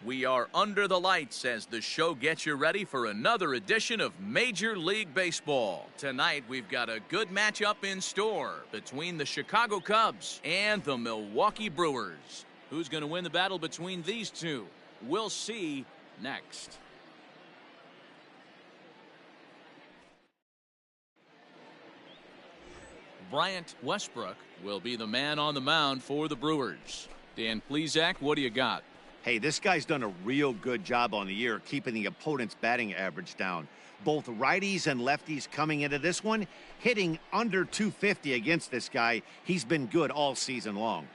We are under the lights as the show gets you ready for another edition of Major League Baseball. Tonight, we've got a good matchup in store between the Chicago Cubs and the Milwaukee Brewers. Who's going to win the battle between these two? We'll see next. Bryant Westbrook will be the man on the mound for the Brewers. Dan Plesac, what do you got? Hey, this guy's done a real good job on the year keeping the opponent's batting average down. Both righties and lefties coming into this one, hitting under 250 against this guy. He's been good all season long.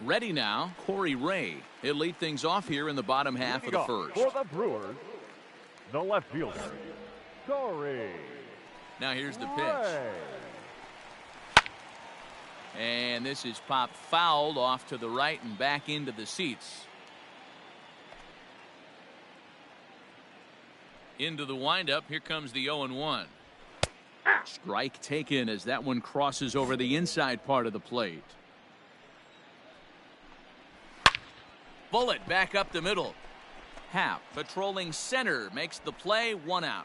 Ready now, Corey Ray. He'll lead things off here in the bottom half of the first. For the Brewers, the left fielder, Corey. Now here's the pitch. And this is popped fouled off to the right and back into the seats. Into the windup, here comes the 0-1. Strike taken as that one crosses over the inside part of the plate. Bullet back up the middle. Happ patrolling center makes the play, 1 out.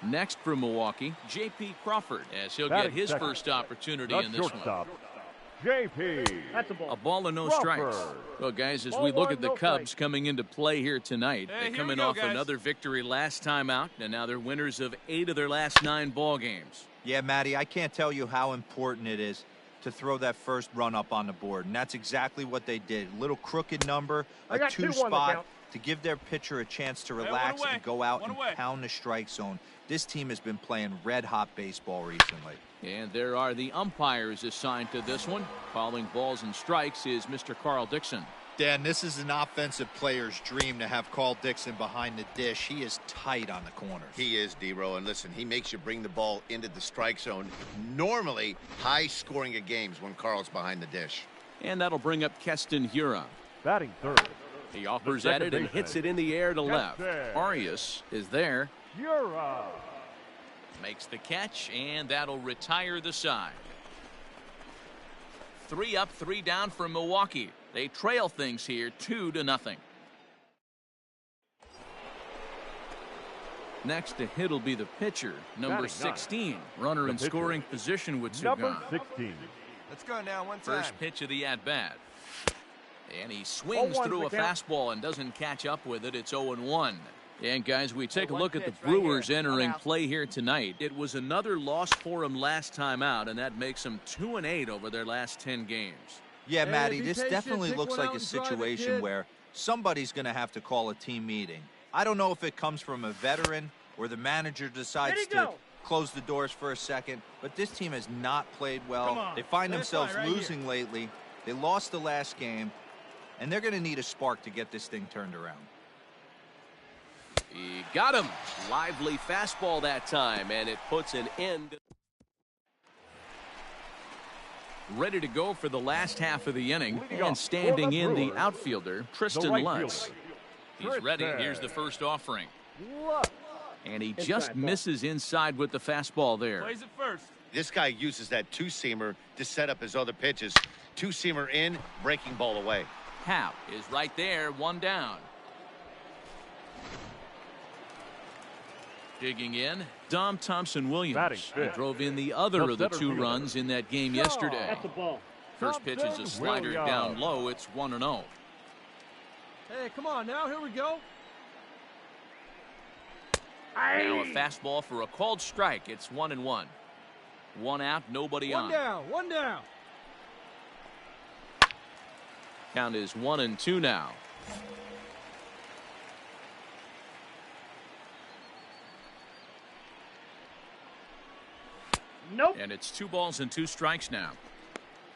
Next for Milwaukee, J.P. Crawford, as he'll get his first opportunity in this one. J.P. A ball and no strikes. Well, guys, as we look at the Cubs coming into play here tonight, they're coming off another victory last time out, and now they're winners of 8 of their last 9 ball games. Yeah, Matty, I can't tell you how important it is to throw that first run up on the board, and that's exactly what they did. Little crooked number, a 2 spot to give their pitcher a chance to relax and go out and pound the strike zone. This team has been playing red-hot baseball recently. And there are the umpires assigned to this one. Calling balls and strikes is Mr. Carl Dixon. Dan, this is an offensive player's dream to have Carl Dixon behind the dish. He is tight on the corners. He is, D-Row, and listen, he makes you bring the ball into the strike zone. Normally, high scoring of games when Carl's behind the dish. And that'll bring up Keston Hiura. Batting third. He offers at it and hits it in the air to left. Arias is there. Hiura makes the catch, and that'll retire the side. 3 up, 3 down for Milwaukee. They trail things here 2-0. Next to hit will be the pitcher, number 16. Runner in scoring position with number 16. Let's go now, one time. First pitch of the at-bat. And he swings through a fastball and doesn't catch up with it. It's 0-1. And guys, we take a look at the Brewers entering play here tonight. It was another loss for them last time out, and that makes them 2-8 over their last 10 games. Yeah, Matty, this definitely looks like a situation where somebody's going to have to call a team meeting. I don't know if it comes from a veteran or the manager decides to close the doors for a second, but this team has not played well. They find themselves losing lately. They lost the last game, and they're going to need a spark to get this thing turned around. He got him. Lively fastball that time, and it puts an end. Ready to go for the last half of the inning, and standing in the outfielder, Tristan Lutz. He's ready. Here's the first offering. And he just misses inside with the fastball there. Plays it first. This guy uses that 2-seamer to set up his other pitches. 2-seamer in, breaking ball away. Happ is right there, 1 down. Digging in, Dom Thompson-Williams. He drove in the other of the 2 runs in that game yesterday. First pitch is a slider down low. It's 1-0. Hey, come on now. Here we go. Now a fastball for a called strike. It's 1-1. 1 out, nobody on. 1 down, 1 down. Count is 1-2 now. Nope. And it's 2 balls and 2 strikes now.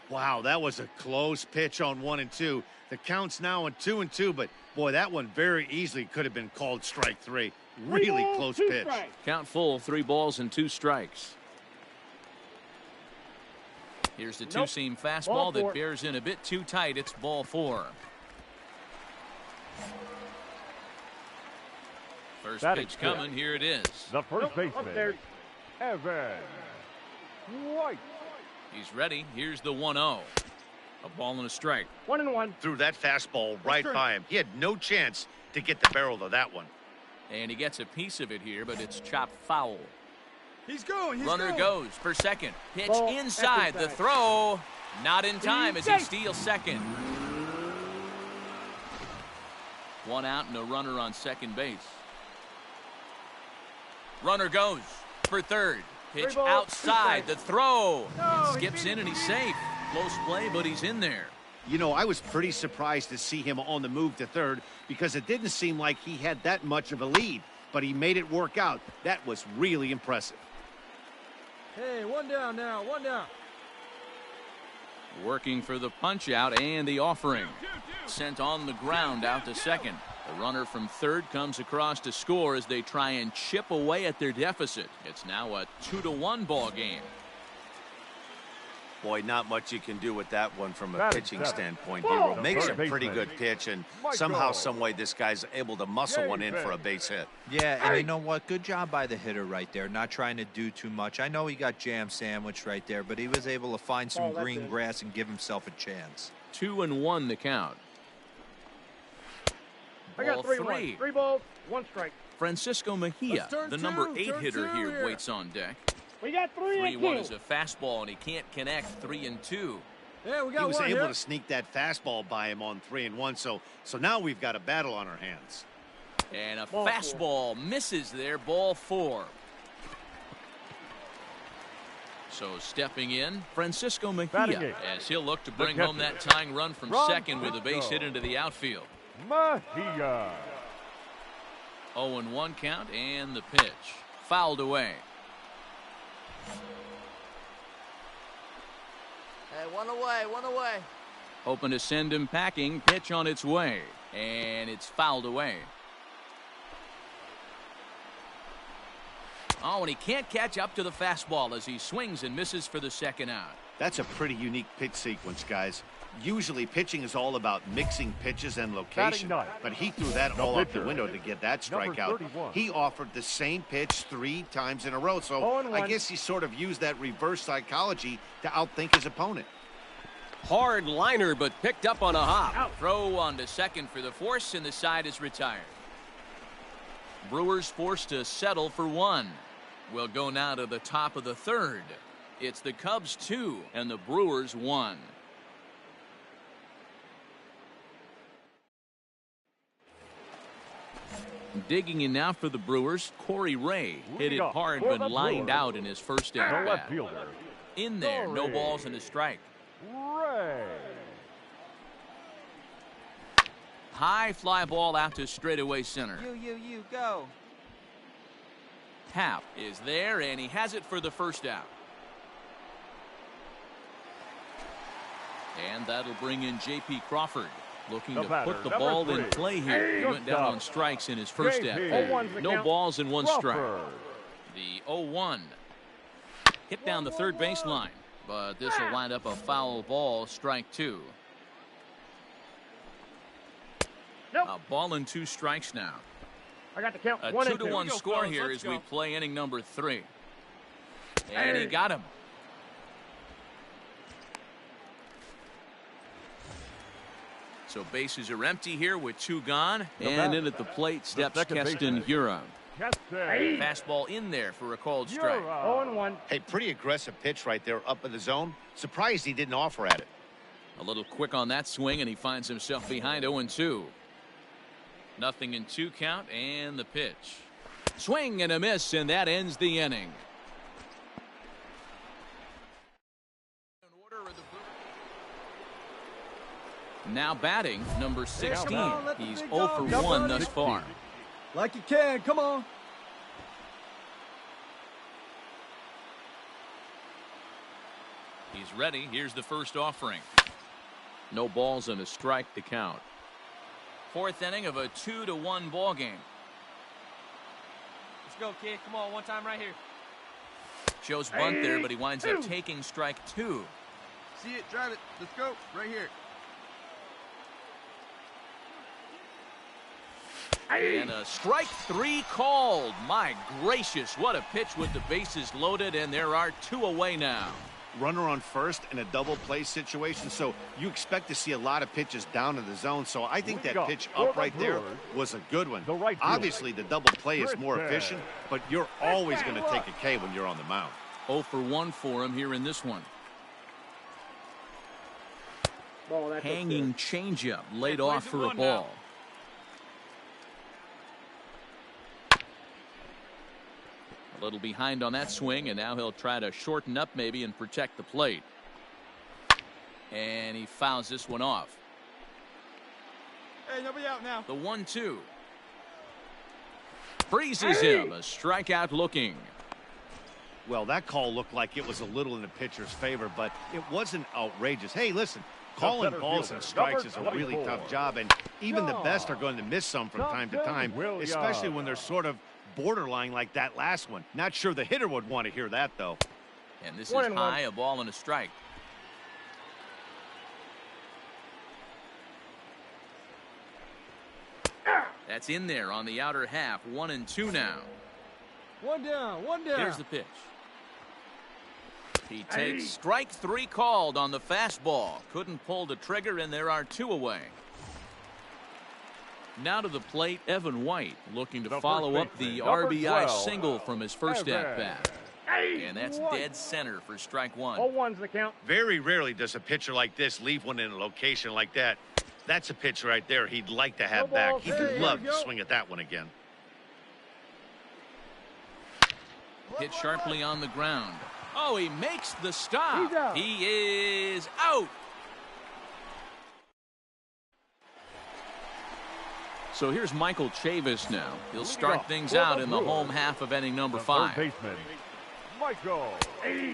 Wow, that was a close pitch on 1-2. The count's now on 2-2, but boy, that one very easily could have been called strike 3. Really close pitch. Count full, 3 balls and 2 strikes. Here's the 2-seam fastball that bears in a bit too tight. It's ball 4. First pitch coming. Here it is. The first baseman, Evan White. He's ready. Here's the 1-0. A ball and a strike. 1-1. Threw that fastball right by him. He had no chance to get the barrel of that one. And he gets a piece of it here, but it's chopped foul. He's going. Runner goes for second. Pitch Ball inside. The exercise. throw. Not in time as he steals second. One out and a runner on second base. Runner goes for third. Pitch outside. The throw. No, It skips in and he's safe. Close play, but he's in there. You know, I was pretty surprised to see him on the move to third because it didn't seem like he had that much of a lead, but he made it work out. That was really impressive. Hey, one down now. One down. Working for the punch out and the offering. Sent on the ground out to second. The runner from third comes across to score as they try and chip away at their deficit. It's now a 2-1 ball game. Boy, not much you can do with that one from a That is pitching seven. standpoint. Whoa. Hero makes a Third pretty baseman. good pitch, and Michael. somehow, some way, this guy's able to muscle one in David. for a base hit. Yeah, and you know what? Good job by the hitter right there, not trying to do too much. I know he got jam sandwiched right there, but he was able to find some Oh, that's green it. grass and give himself a chance. 2-1 the count. I got Ball 3-1. three. 3 balls, 1 strike. Francisco Mejia, Let's turn the number two, 8 turn hitter two here, here. waits on deck. We got 3 3-1 is a fastball, and he can't connect. 3-2. Yeah, we He got was one able here. to sneak that fastball by him on 3-1, so now we've got a battle on our hands. And a Ball fastball misses there. Ball 4. So stepping in, Francisco Batting Mejia, eighth. as he'll look to The bring home catcher. that tying run from Ron second with a base hit Francisco. into the outfield. Mejia. 0-1 count and the pitch. Fouled away. Hey, one away, one away. Hoping to send him packing. Pitch on its way. And it's fouled away. Oh, and he can't catch up to the fastball as he swings and misses for the second out. That's a pretty unique pitch sequence, guys. Usually pitching is all about mixing pitches and location, ninth. but he threw that The all out the pitcher, window to get that number strikeout. 31. He offered the same pitch 3 times in a row, so 0-1. I guess he sort of used that reverse psychology to outthink his opponent. Hard liner, but picked up on a hop. Throw on to second for the force, and the side is retired. Brewers forced to settle for 1. We'll go now to the top of the third. It's the Cubs 2 and the Brewers 1. Digging in now for the Brewers, Corey Ray hit it Leadoff hard for but the lined Brewers. out in his first The at left bat. fielder, In there, no Corey. balls and a strike. Ray. High fly ball out to straightaway center. You, go. Happ is there, and he has it for the first out. And that'll bring in J.P. Crawford, looking The to batter, put the number ball in 3. play here. He Good went down job. on strikes in his first J.P. at bat. No balls and 1 strike. Crawford. The 0-1. Hit down the third baseline, but this will wind up a foul ball, strike 2. Nope. A ball and 2 strikes now. I got the count. A 1 and 2. 2-1 score here as we play inning number 3. And he got him. So bases are empty here with 2 gone. And in at the plate steps second Keston baseman. Hura. Keston. Fastball in there for a called strike. Hura. 0-1. Hey, pretty aggressive pitch right there up in the zone. Surprised he didn't offer at it. A little quick on that swing, and he finds himself behind 0-2. 0-2 count, and the pitch. Swing and a miss, and that ends the inning. Now batting, number 16. come on, let the He's big 0 for dog 1 come thus on. far. Like you can. Come on. He's ready. Here's the first offering. No balls and a strike to count. 4th inning of a 2-1 ball game. Let's go, kid. Come on, one time right here. Shows bunt there, but he winds up taking strike 2. See it, drive it. Let's go. Right here. And a strike 3 called. My gracious, what a pitch with the bases loaded, and there are 2 away now. runner on first in a double play situation, so you expect to see a lot of pitches down in the zone. So I think that pitch up right there was a good one. Obviously, the double play is more efficient, but you're always going to take a K when you're on the mound. 0 for 1 for him here in this one. Hanging changeup laid off for a ball. A little behind on that swing, and now he'll try to shorten up maybe and protect the plate. And he fouls this one off. Hey, nobody out now. The 1-2. Freezes him. A strikeout looking. Well, that call looked like it was a little in the pitcher's favor, but it wasn't outrageous. Hey, listen, calling balls and strikes is a really tough job, and even the best are going to miss some from time to time, especially when they're sort of borderline like that last one. Not sure the hitter would want to hear that, though. And this is high, a ball and a strike. That's in there on the outer half. 1-2 now. One down. Here's the pitch. He takes strike 3 called on the fastball. Couldn't pull the trigger, and there are 2 away. Now to the plate, Evan White looking to follow up the RBI single from his first at-bat. And that's dead center for strike 1. 0-1's the count. Very rarely does a pitcher like this leave one in a location like that. That's a pitch right there he'd like to have back. He'd love to swing at that one again. Hit sharply on the ground. Oh, he makes the stop. He is out. So here's Michael Chavis now. He'll start things out in the home half of inning number 5. Baseman, Michael.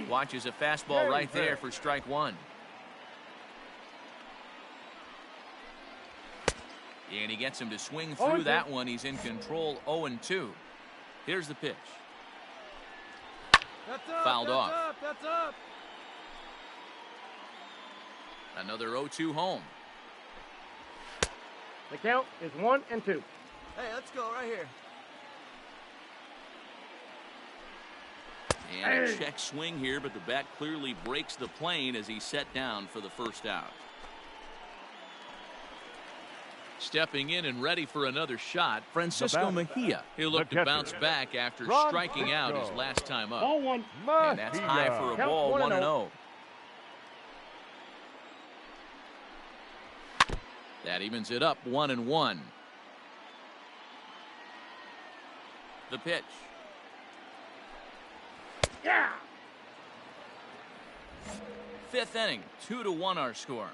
Watches a fastball right there for strike 1. And he gets him to swing through that one. He's in control. 0-2. Here's the pitch. Fouled off. That's up. Another 0-2 home. The count is 1-2. Hey, let's go right here. And a check swing here, but the bat clearly breaks the plane as he's set down for the first out. Stepping in and ready for another shot, Francisco Mejia. He'll look to bounce back after striking out his last time up. And that's high for a ball, 1-0. That evens it up, 1-1. The pitch. Yeah. 5th inning, 2-1 our score.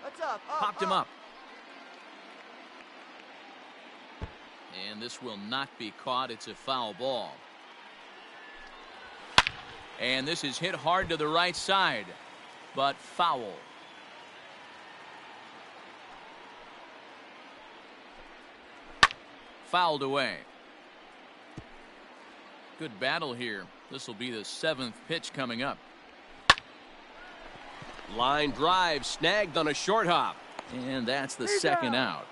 That's up. Popped him up. And this will not be caught. It's a foul ball. And this is hit hard to the right side, but foul. Fouled away. Good battle here. This will be the 7th pitch coming up. Line drive snagged on a short hop. And that's the second out.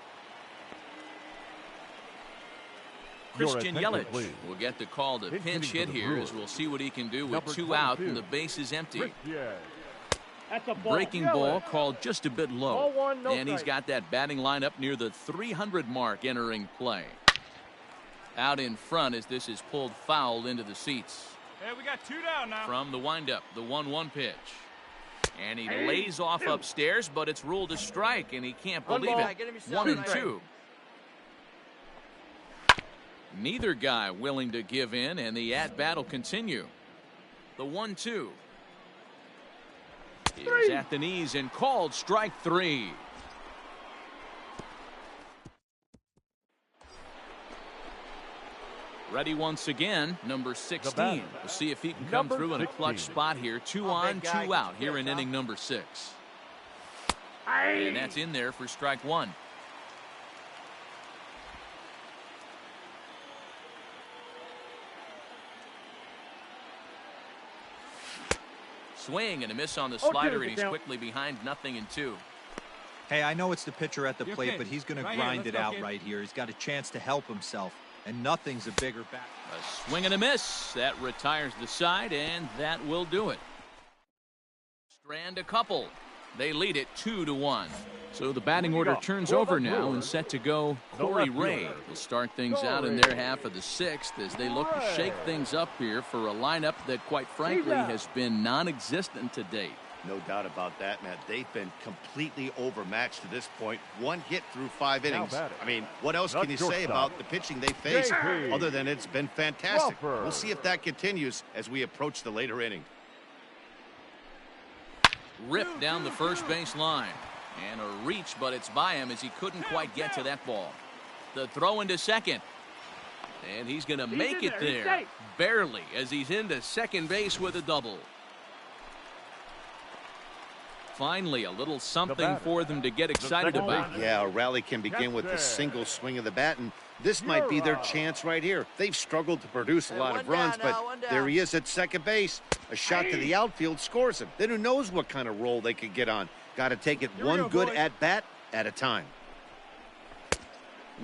Christian Yelich will get the call to pinch hit here, as we'll see what he can do with 2 out and the base is empty. Breaking ball called just a bit low. And he's got that batting line up near the 300 mark entering play. Out in front as this is pulled foul into the seats. Hey, we got 2 down now. From the windup, the 1-1 pitch. And he lays off upstairs, but it's ruled a strike, and he can't believe it. 1-2. Neither guy willing to give in, and the at-bat will continue. The 1-2. He's at the knees and called strike 3. Ready once again, number 16. We'll see if he can come through in a clutch spot here. 2 on, 2 out here in inning number 6. And that's in there for strike 1. Swing and a miss on the slider, and he's quickly behind 0-2. Hey, I know it's the pitcher at the plate, but he's going to grind it out right here. He's got a chance to help himself. and nothing's a bigger bat. A swing and a miss. That retires the side, and that will do it. Strand a couple. They lead it 2-1. So the batting order turns over now and set to go. Corey Ray will start things out in their half of the sixth as they look to shake things up here for a lineup that, quite frankly, has been non-existent to date. No doubt about that, Matt. They've been completely overmatched to this point. One hit through 5 innings. I mean, what else can you say about the pitching they faced other than it's been fantastic? We'll see if that continues as we approach the later inning. Ripped down the first base line. And a reach, but it's by him as he couldn't quite get to that ball. The throw into second. And he's going to make it there. Barely, as he's into second base with a double. Finally, a little something for them to get excited about. Yeah, a rally can begin with a single swing of the bat, and this might be their chance right here. They've struggled to produce a lot of runs, but there he is at second base. A shot to the outfield scores him. Then who knows what kind of role they could get on. Got to take it one good at-bat at a time.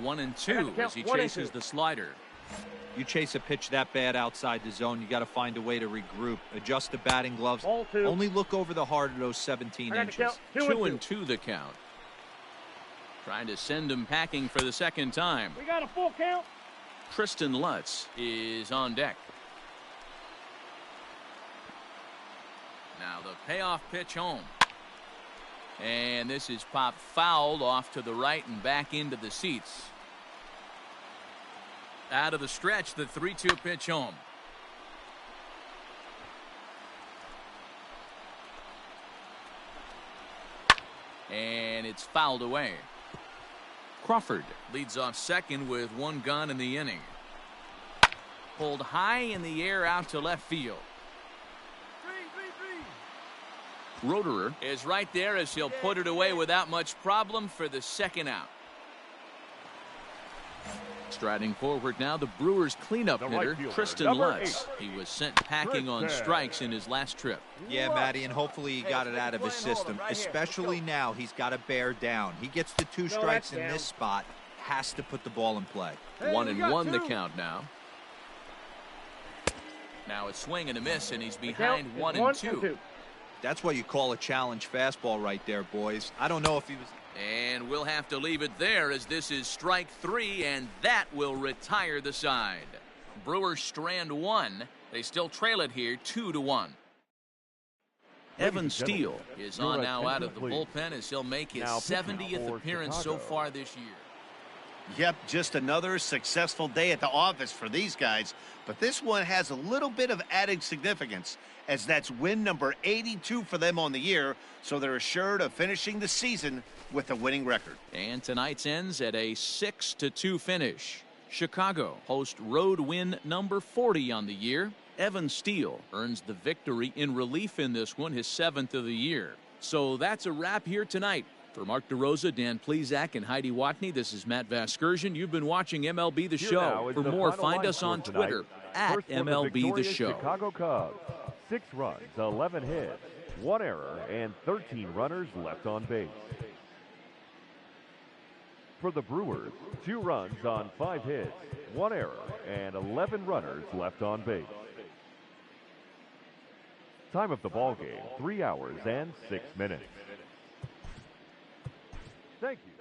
1-2 as he chases the slider. You chase a pitch that bad outside the zone, you got to find a way to regroup, adjust the batting gloves. Only look over the heart of those 17 inches. 2-2 the count. Trying to send him packing for the second time. We got a full count. Tristan Lutz is on deck. Now the payoff pitch home. And this is popped fouled off to the right and back into the seats. Out of the stretch, the 3-2 pitch home. And it's fouled away. Crawford leads off second with one gone in the inning. Pulled high in the air out to left field. Roederer is right there as he'll put it away without much problem for the second out. Striding forward now, the Brewers cleanup hitter, Tristan Lutz. He was sent packing on strikes in his last trip. Yeah, Matty, and hopefully he got it out of his system, especially now he's got to bear down. He gets the 2 strikes in this spot, has to put the ball in play. 1-1 the count now. Now a swing and a miss, and he's behind 1-2. That's what you call a challenge fastball right there, boys. I don't know if he was... And we'll have to leave it there as this is strike 3, and that will retire the side. Brewers strand 1. They still trail it here 2-1. Evan Steele is on now out of the bullpen as he'll make his 70th appearance so far this year. Yep, just another successful day at the office for these guys. But this one has a little bit of added significance, as that's win number 82 for them on the year, so they're assured of finishing the season with a winning record. And tonight's ends at a 6-2 finish. Chicago host road win number 40 on the year. Evan Steele earns the victory in relief in this one, his 7th of the year. So that's a wrap here tonight. For Mark DeRosa, Dan Plezak, and Heidi Watney, this is Matt Vasgersian. You've been watching MLB The Show. For more, find us on Twitter at MLB The Show. Chicago Cubs, 6 runs, 11 hits, 1 error, and 13 runners left on base. For the Brewers, 2 runs on 5 hits, 1 error, and 11 runners left on base. Time of the ball game, 3 hours and 6 minutes. Thank you.